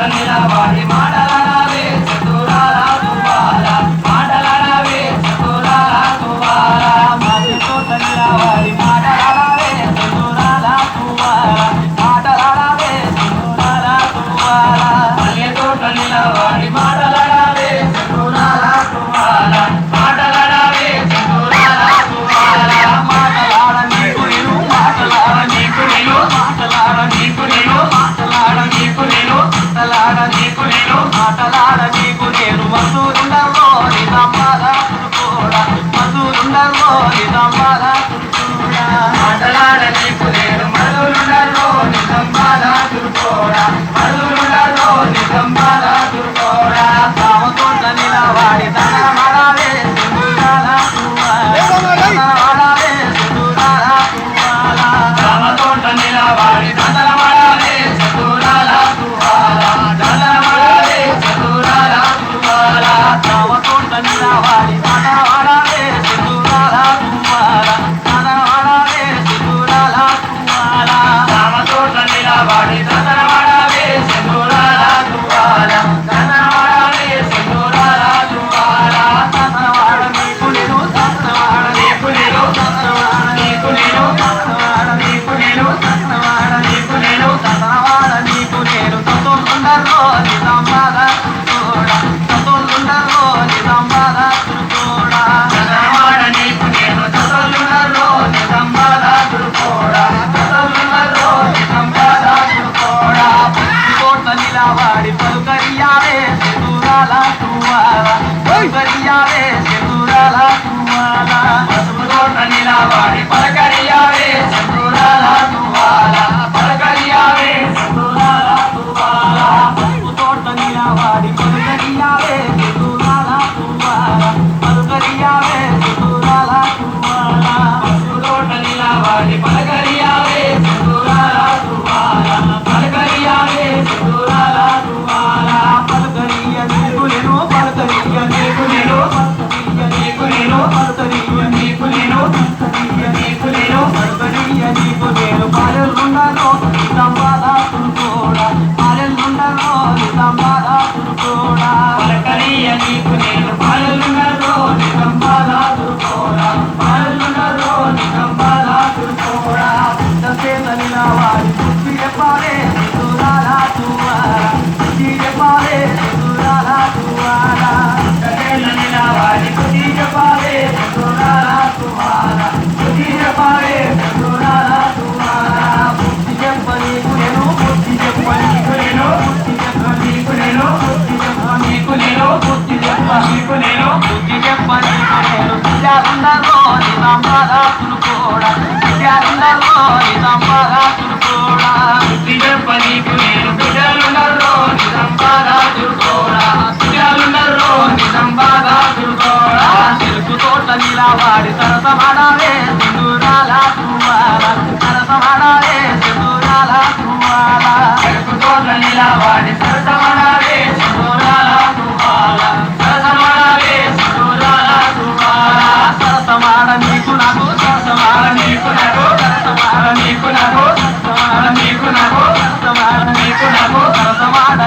నిలబడి మాటలాడవే చతురాల తువాల మాటలాడవే చతురాల తువాల మల్లె తోట నిలబడి మాటలాడవే చతురాల తువాల మాటలాడవే చతురాల తువాల మల్లె తోట నిలబడి మాటలాడవే చతురాల తువాల మాటలాడవే చతురాల తువాల మాటలాడ నీకు నేను మాటలాడ నీకు నేను మాటలాడ నీకు నేను మాటలాడ నీకు నేను మాటలాడ నీకు నేను మాటలాడ నీకు నేను మధురుండలో నిజంబాల కూడా మధురుండలో నిజంబాల మాటలాడ నీకు నేను మధురుండలో నిజంబాల కూడా మధురుండలో నిజంబాల కూడా రామతోట నిలబడి దండమాడాలే సింధూరాల దండమాడాలే సింధూరాల రామతోట నిలబడి దండమాడాలే సింధూరాల దండమాడాలే సింధూరాల రామతోట నిలబడి దండమాడాలే సింధూరాల దండమాడాలే సింధూరాల రామతోట నిలబడి దండమాడాలే సింధూరాల దండమాడాలే సింధూరాల దండమాడ నీకు నేను దండమాడ నీకు నేను దండమాడ నీకు నేను దండమాడ నీకు నేను దండమాడ నీకు నేను దండమాడ నీకు నేను తొందరలో నిజంబాద కూడా తొందరలో నిజంబాద కూడా దండమాడ నీకు నేను తొందరలో నిజంబాద కూడా తొందరలో నిజంబాద కూడా తోట నిలబడి పలుకరియాలే సింధూరాల తువాల పలుకరియాలే సింధూరాల తువాల పసుపు తోట నిలబడి పలకరియాలే సింధూరాల తువాల పలకరియాలే సింధూరాల తువాల పసుపు తోట నిలబడి పలకరియాలే సింధూరాల తువాల పలకరియాలే సింధూరాల తువాల పసుపు తోట నిలబడి పలకరియాలే సింధూరాల తువాల పలకరియాలే సింధూరాల తువాల పలకరియ నీకు నేను పలకరియ నీకు నేను పలకరియ నీకు నేను పలకరియ నీకు నేను పలకరియ నీకు నేను పలకరియ నీకు నేను పాలెల్లుండలో నిజంబాద కూడా పాలెల్లుండలో నిజంబాద కూడా పలకరియ నీకు నేను పాలెల్లుండలో నిజంబాద కూడా పాలెల్లుండలో నిజంబాద కూడా చేత నిలబడి బుద్ధి చెప్పాలే సింధూరాల తువాల బుద్ధి చెప్పాలే సింధూరాల తువాల చేత నిలబడి బుద్ధి చెప్పాలే సింధూరాల తువాల బుద్ధి చెప్పాలే సింధూరాల తువాల బుద్ధి చెప్పనీకు నేను బుద్ధి చెప్పనీకు నేను బుద్ధి చెప్పనీకు నేను బుద్ధి చెప్పనీకు నేను బుద్ధి చెప్పనీకు నేను బుద్ధి చెప్పనీకు నేను విద్యాలుండలో నిజంబాద కూడా విద్యాలుండలో నిజంబాద కూడా బుద్ధి చెప్పనీకు నేను విద్యాలుండలో నిజంబాద కూడా విద్యాలుండలో నిజంబాద కూడా చెరుకు తోట నిలబడి సరసమాడాలే సింధూరాల తువాల సరసమాడాలే సింధూరాల తువాల చెరుకు తోట నిలబడి సరసమాడాలే సింధూరాల తువాల సరసమాడాలే సింధూరాల తువాల సరసమాడ నీకు నాకు సరసమాడ నీకు నాకు సరసమాడ నీకు నాకు సరసమాడ నీకు నాకు సరసమాడ నీకు నాకు సరసమాడ